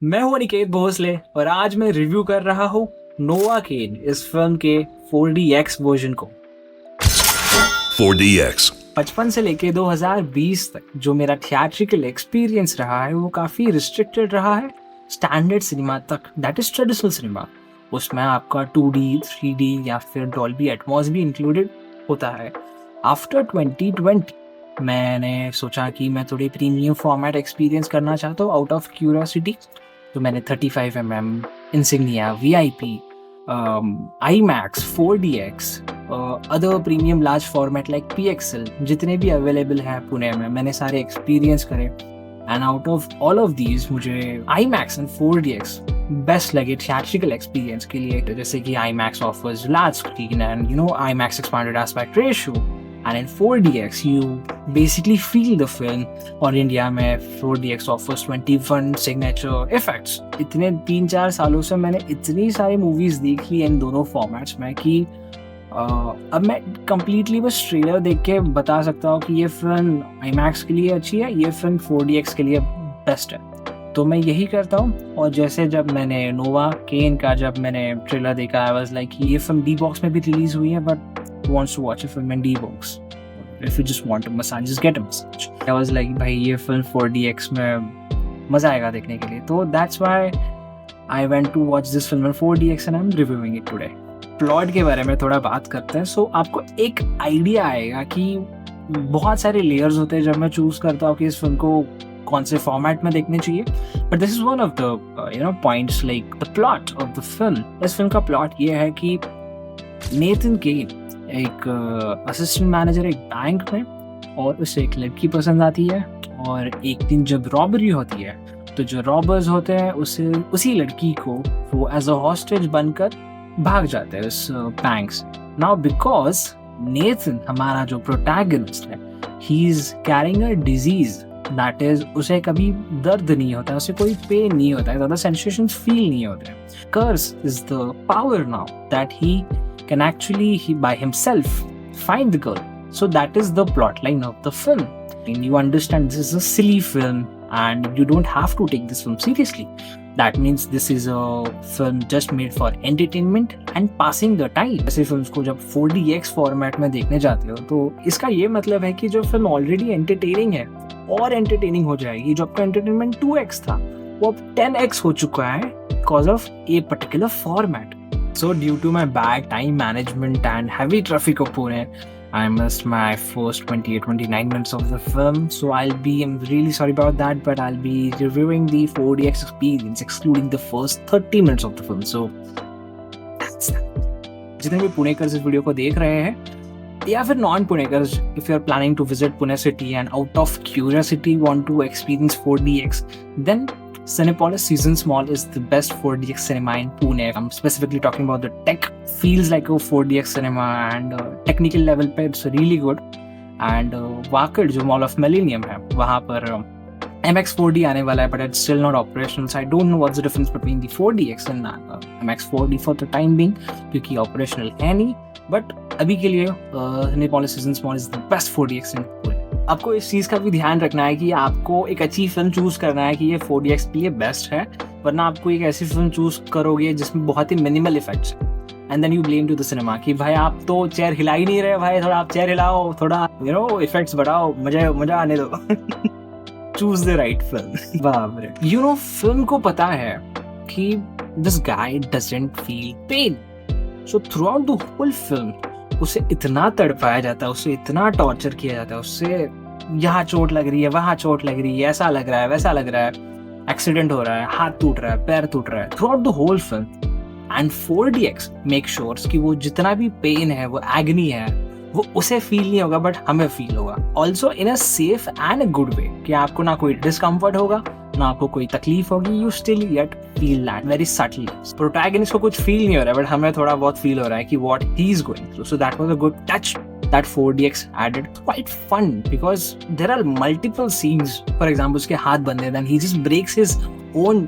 मैं हूं अनिकेत भोसले और आज मैं रिव्यू कर रहा हूं नोवा केन इस फिल्म के 4DX वर्जन को। 4DX। बचपन से लेके 2020 तक जो मेरा थिएट्रिकल एक्सपीरियंस रहा है वो काफ़ी रिस्ट्रिक्टेड रहा है स्टैंडर्ड सिनेमा तक, दैट इज ट्रेडिशनल सिनेमा। उसमें आपका 2D 3D या फिर डॉल्बी एटमॉस भी इंक्लूडेड होता है। आफ्टर 2020 मैंने सोचा कि मैं थोड़ी प्रीमियम फॉर्मेट एक्सपीरियंस करना चाहता हूँ आउट ऑफ क्यूरियोसिटी। तो मैंने 35mm insignia VIP IMAX 4DX other premium large format like PXL जितने भी अवेलेबल हैं पुणे में मैंने सारे एक्सपीरियंस करे। And out of all of these मुझे IMAX एंड 4DX बेस्ट लगे थिएट्रिकल एक्सपीरियंस के लिए। जैसे कि IMAX offers large screen and IMAX expanded aspect ratio and in 4DX you basically feel the film। और इंडिया में 4DX offers 21 signature effects। इतने 3-4 सालों से मैंने इतनी सारी मूवीज देखी इन दोनों फॉर्मेट्स में कि अब मैं कंप्लीटली बस ट्रेलर देख के बता सकता हूँ कि ये फिल्म IMAX के लिए अच्छी है, ये फिल्म 4DX के लिए बेस्ट है। तो मैं यही करता हूँ। और जैसे जब मैंने नोवा केन का जब मैंने ट्रेलर देखा आई वाज लाइक ये फिल्म D-Box में भी रिलीज हुई है, but wants to watch a film in D-Box, if you just want a massage just get a massage। I was like भाई ये फिल्म 4DX में मजा आएगा देखने के लिए। तो that's why I went to watch this film in 4DX and I'm reviewing it today। Plot के बारे में थोड़ा बात करते हैं। सो आपको एक आइडिया आएगा कि बहुत सारे लेयर्स होते हैं जब मैं चूज करता हूँ कि इस फिल्म को कौन से फॉर्मेट में देखने चाहिए। But this is one of the points like the plot of the film. इस फिल्म का प्लॉट ये है कि नेथन केन एक असिस्टेंट मैनेजर एक बैंक में, और उसे एक लड़की पसंद आती है। और एक दिन जब रॉबरी होती है तो जो रॉबर्स होते हैं उसी लड़की को वो एज अ हॉस्टेज बनकर भाग जाते हैं उस बैंक से। नाउ बिकॉज नेथन हमारा जो प्रोटैगनिस्ट है he is carrying a disease that is उसे कभी दर्द नहीं होता है, उसे कोई पेन नहीं होता है, ज़्यादा सेंसेशंस फील नहीं होते हैं। Curse is the power now that he can actually by himself find the girl। So that is the plot line of the film। And you understand this is a silly film and you don't have to take this film seriously। That means this is a film just made for entertainment and passing the time। ऐसे films को जब 4DX format में देखने जाते हो तो इसका ये मतलब है कि जो फिल्म ऑलरेडी एंटरटेनिंग है और एंटरटेनिंग हो जाएगी। जो आपका एंटरटेनमेंट 2X था वो अब 10X हो चुका है because of a particular format. So due to my bad time management and heavy traffic of Pune, I missed my first 28-29 minutes of the film। So I'm really sorry about that, but I'll be reviewing the 4DX experience excluding the first 30 minutes of the film। So that's that। जितने भी पुणेकर्स इस video को देख रहे हैं या फिर non Punekars, if you're planning to visit Pune city and out of curiosity want to experience 4DX, then Cinepolis Seasons Mall is the best 4DX cinema in Pune। I'm specifically talking about the tech feels like a 4DX cinema and technical level पे it's really good। and Wakad जो mall of millennium है वहाँ पर MX 4D आने वाला है, but it's still not operational। So I don't know what's the difference between the 4DX and MX 4D for the time being क्योंकि operational है नहीं। but अभी के लिए Cinepolis Seasons Mall is the best 4DX in Pune। आपको इस चीज़ का भी ध्यान रखना है कि आपको एक अच्छी फिल्म चूज करना है कि ये 4DX के लिए बेस्ट है, वरना आपको एक ऐसी फिल्म चूज करोगे जिसमें बहुत ही मिनिमल इफेक्ट्स हैं and then you blame to the cinema कि भाई आप तो चेयर हिला ही नहीं रहे, भाई थोड़ा आप चेयर हिलाओ, थोड़ा इफेक्ट्स बढ़ाओ, मजा आने दो। Choose the right film. बाप रे। फिल्म को पता है कि this guy doesn't feel pain. So throughout the whole film उसे इतना तड़पाया जाता है, उसे इतना टॉर्चर किया जाता है, उससे यहाँ चोट लग रही है, वहाँ चोट लग रही है, ऐसा लग रहा है, वैसा लग रहा है, एक्सीडेंट हो रहा है, हाथ टूट रहा है, पैर टूट रहा है throughout the whole film. And 4DX make sures कि वो जितना भी पेन है, वो एग्नी है, वो उसे फील नहीं होगा बट हमें फील होगा। Also in a safe and a good way कि आपको ना कोई डिस्कम्फर्ट होगा ना आपको कोई तकलीफ होगी, you still yet feel that very subtly. Protagonist को कुछ फील नहीं हो रहा है बट हमें थोड़ा बहुत फील हो रहा है कि what he is going through. So that was a good touch that 4DX added। It's quite fun because there are multiple scenes, for example उसके हाथ बंधे then he just breaks his own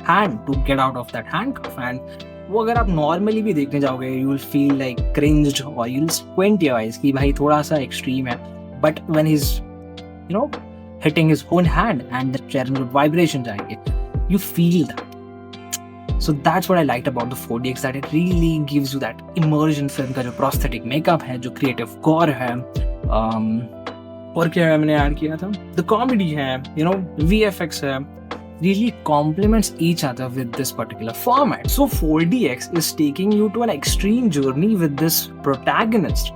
hand to get out of that handcuff। and वो अगर आप normally भी देखने जाओगे you will feel like cringed or you will squint your eyes कि भाई थोड़ा सा एक्सट्रीम है, but when he's hitting his own hand and the chair में vibrations आएंगे You feel that. So that's what I liked about the 4DX, that it really gives you that immersion film का जो prosthetic makeup है, जो creative core है, और क्या मैंने ऐड किया था, the comedy है, you know, VFX है, really complements each other with this particular format. So 4DX is taking you to an extreme journey with this protagonist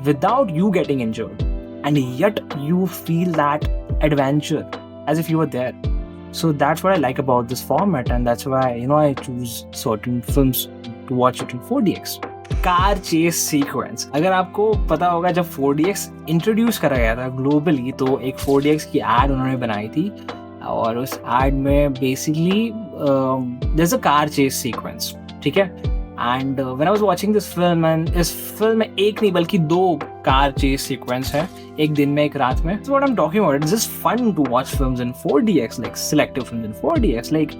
without you getting injured, and yet you feel that adventure as if you were there. So that's what I like about this format, and that's why, you know, I choose certain films to watch it in 4DX. Car chase sequence, अगर आपको पता होगा जब 4DX introduce करा गया था globally, तो एक 4DX की एड उन्होंने बनाई थी, और उस एड में basically there is a car chase sequence, ठीक है. And when I was watching this film, and इस फिल्म में एक नहीं बल्कि 2 कार चेस सीक्वेंस है, एक दिन में एक रात में. So what I'm talking about, it's just fun to watch films in 4DX, like selective films in 4DX, like,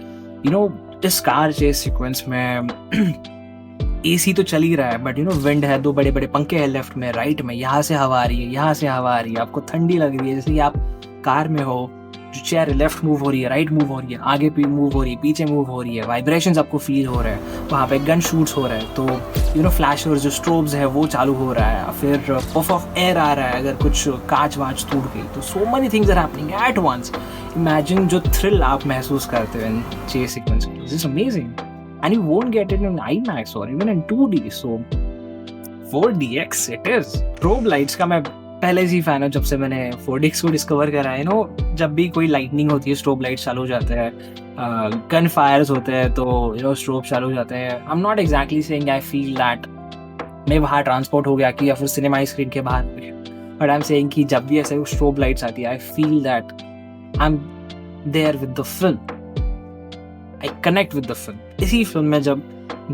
you know, इस कार चेस सीक्वेंस में AC तो चल ही रहा है, बट यू नो विंड है, 2 बड़े बड़े पंखे हैं लेफ्ट में, राइट में, यहाँ से हवा आ रही है, यहाँ से हवा आ रही है, आपको ठंडी लग रही है, जैसे कि आप कार में हो, जो चेयर लेफ्ट मूव हो रही है, राइट मूव हो रही है, आगे मूव हो रही है, पीछे मूव हो रही है, वाइब्रेशंस आपको फील हो रहे हैं, वहाँ पे गन शूट्स हो रहे हैं, तो यू नो फ्लैशर्स जो स्ट्रोब्स है वो चालू हो रहा है, फिर पफ ऑफ एयर आ रहा है अगर कुछ कांच वाँच टूट गई, तो so many things are happening at once. Imagine जो थ्रिल आप महसूस करते हो in chase sequence, this is amazing, and you won't get it in IMAX or even in 2D. So 4DX it is. Strobe lights का मैं पहले से ही fan हूँ, जब से मैंने 4DX को डिस्कवर करा है. नो जब भी कोई लाइटनिंग होती है, स्ट्रोब लाइट्स चालू हो जाते हैं, गन फायर्स होते हैं, तो यू नो स्ट्रोब चालू हो जाते हैं. I am not exactly saying I feel that मैं बाहर ट्रांसपोर्ट हो गया कि या फिर सिनेमा स्क्रीन के बाहर, बट आई एम सेइंग कि जब भी ऐसे स्ट्रोब लाइट्स आती है, I feel that I am there with the film, I connect with the film. इसी फिल्म में जब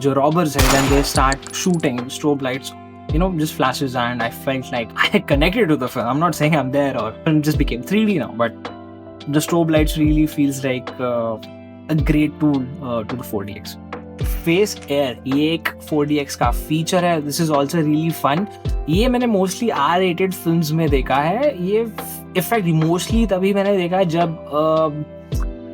जो robbers है, when they start shooting strobe lights, you know, just flashes, and I felt like I connected to the film. I'm not saying I'm there or it just became 3D now, but the strobe lights really feels like a great tool to the 4DX. Face Air, ये एक 4DX का feature है. This is also really fun. ये मैंने mostly R-rated films में देखा है. ये इफेक्ट मोस्टली तभी मैंने देखा है जब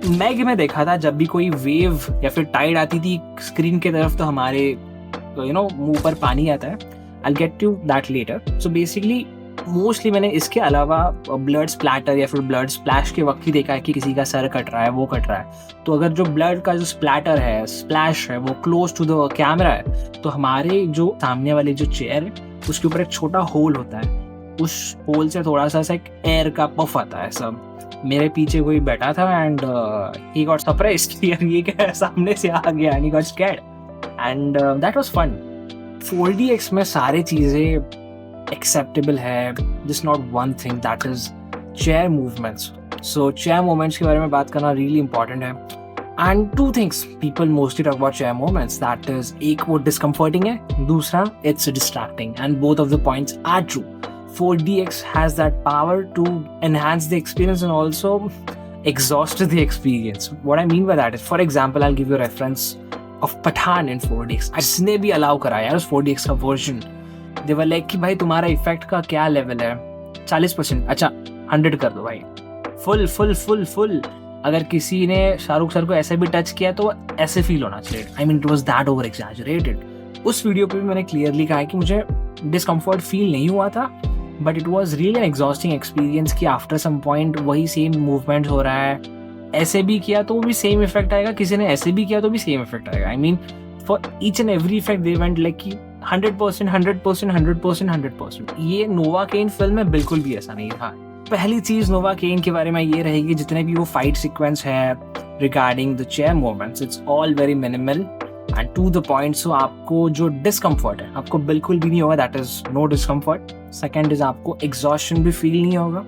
मैग में देखा था, जब भी कोई वेव या फिर टाइड आती थी स्क्रीन की तरफ, तो हमारे यू नो मुंह पर पानी आता है. I get to that later. So basically mostly मैंने इसके अलावा ब्लड स्प्लैटर या फिर ब्लड स्प्लैश के वक्त ही देखा है कि किसी का सर कट रहा है, वो कट रहा है, तो अगर जो ब्लड का जो स्प्लैटर है, स्प्लैश है, वो क्लोज टू द कैमरा है, तो हमारे जो सामने वाले जो चेयर है उसके ऊपर एक छोटा होल होता है, उस होल से थोड़ा सा एक एयर का पफ आता है. सब मेरे पीछे कोई बैठा था, एंड ही गॉट सरप्राइज्ड, ये क्या सामने से आ गया, and he got scared, and that was fun. 4DX में सारी चीजें एक्सेप्टेबल है, just not one thing, that is chair movements. So chair movements के बारे में बात करना रियली इंपॉर्टेंट है. And 2 things people mostly talk about chair movements, that is, एक वो डिस्कम्फर्टिंग है, दूसरा it's distracting, and both of the points are true. 4DX has that power to enhance the experience and also exhaust the experience. What I mean by that is, for example, I'll give you a reference of Pathaan in 4DX. इसने भी allow करा यार उस 4DX का version. They were like कि भाई तुम्हारा effect का क्या लेवल है, 40%, अच्छा 100 कर दो भाई, फुल. अगर किसी ने शाहरुख सर को ऐसे भी टच किया तो ऐसे फील होना चाहिए. I mean, it was that over exaggerated. उस वीडियो पे भी मैंने क्लियरली कहा है कि मुझे डिस्कम्फर्ट फील नहीं हुआ था, but it was really an exhausting experience कि आफ्टर सम पॉइंट वही सेम मूवमेंट हो रहा है, ऐसे भी किया तो भी सेम इफेक्ट आएगा, किसी ने ऐसे भी किया तो भी सेम इफेक्ट आएगा. I mean for each and every effect they went like कि 100%. ये नोवाकेन फिल्म में बिल्कुल भी ऐसा नहीं था. पहली चीज नोवाकेन के बारे में ये रहेगी, जितने भी वो फाइट सीक्वेंस है regarding the chair movements, it's all very minimal and to the point. So आपको जो डिस्कम्फर्ट है आपको बिल्कुल भी नहीं होगा, that is no discomfort. Second is आपको एग्जॉस्शन भी फील नहीं होगा.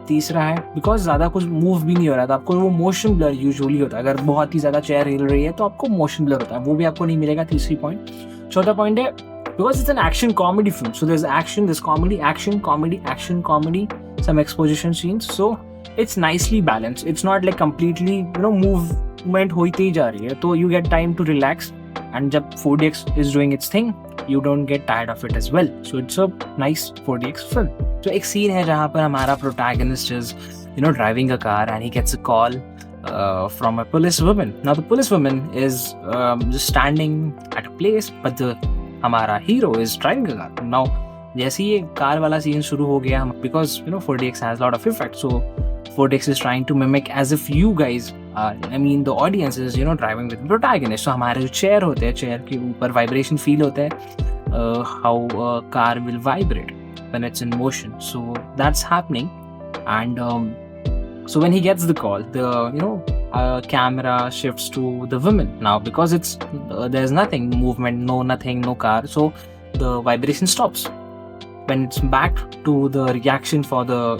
तीसरा है बिकॉज ज़्यादा कुछ मूव भी नहीं हो रहा था, आपको वो मोशन ब्लर यूजुअली होता है, अगर बहुत ही ज़्यादा चेयर हिल रही है तो आपको मोशन ब्लर होता है, वो भी आपको नहीं मिलेगा. तीसरी पॉइंट. चौथा पॉइंट है because it's an action comedy film, so there is action, this comedy, action comedy, some exposition scenes, so it's nicely balance. It's not like completely you know movement होती ही जा रही है, तो you get time to relax. And जब 4DX is doing its thing, you don't get tired of it as well. So it's a nice 4DX film. So एक scene है जहाँ पर हमारा protagonist is, you know, driving a car and he gets a call from a police woman. Now the police woman is just standing at a place, but the हमारा hero is driving a car. Now जैसे ही ये car वाला scene शुरू हो गया, because 4DX has a lot of effects, so 4DX is trying to mimic as if you guys the audience is driving with the protagonist. So हमारे जो chair होते हैं, chair के ऊपर vibration feel होता है, how a car will vibrate when it's in motion. So that's happening, and so when he gets the call, the camera shifts to the woman now, because it's there's nothing movement, no car, so the vibration stops. When it's back to the reaction for the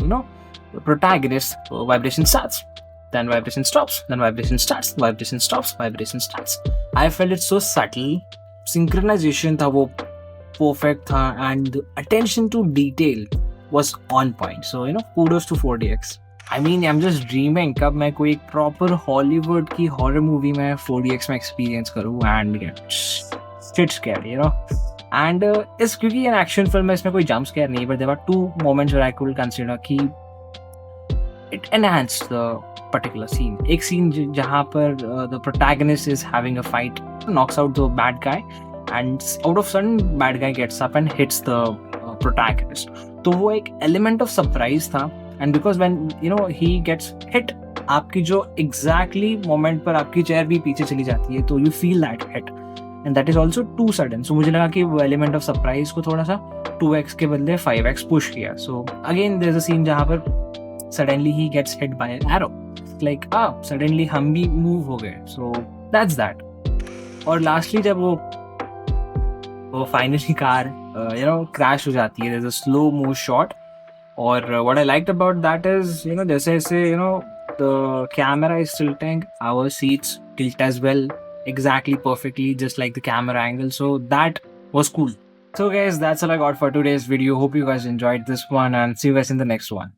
the protagonist, vibration starts, then vibration stops, then vibration starts, vibration stops, vibration starts. I felt it so subtle, synchronization था वो perfect था, and the attention to detail was on point. So kudos to 4DX. I mean, I'm just dreaming कब मैं कोई एक proper Hollywood की horror movie में 4DX में experience करूँ and get shit scared, And इस क्योंकि an action film है, इसमें कोई jump scare नहीं, but there were 2 moments where I could consider कि it enhanced the particular scene. एक scene जहाँ पर the protagonist is having a fight, knocks out the bad guy, and out of sudden bad guy gets up and hits the protagonist. तो वो एक element of surprise था, and because when he gets hit, आपकी जो exactly moment पर आपकी chair भी पीछे चली जाती है, तो you feel that hit, and that is also too sudden. So मुझे लगा कि वो element of surprise को थोड़ा सा 2x के बदले 5x push किया. So again there's a scene जहाँ पर suddenly he gets hit by an arrow, like suddenly हम भी move हो गए. So that's that. और lastly जब वो finally car crash हो जाती है, there's a slow mo shot. और what I liked about that is जैसे the camera is tilting, our seats tilt as well, exactly perfectly just like the camera angle. So that was cool. So guys, that's all I got for today's video. Hope you guys enjoyed this one, and see you guys in the next one.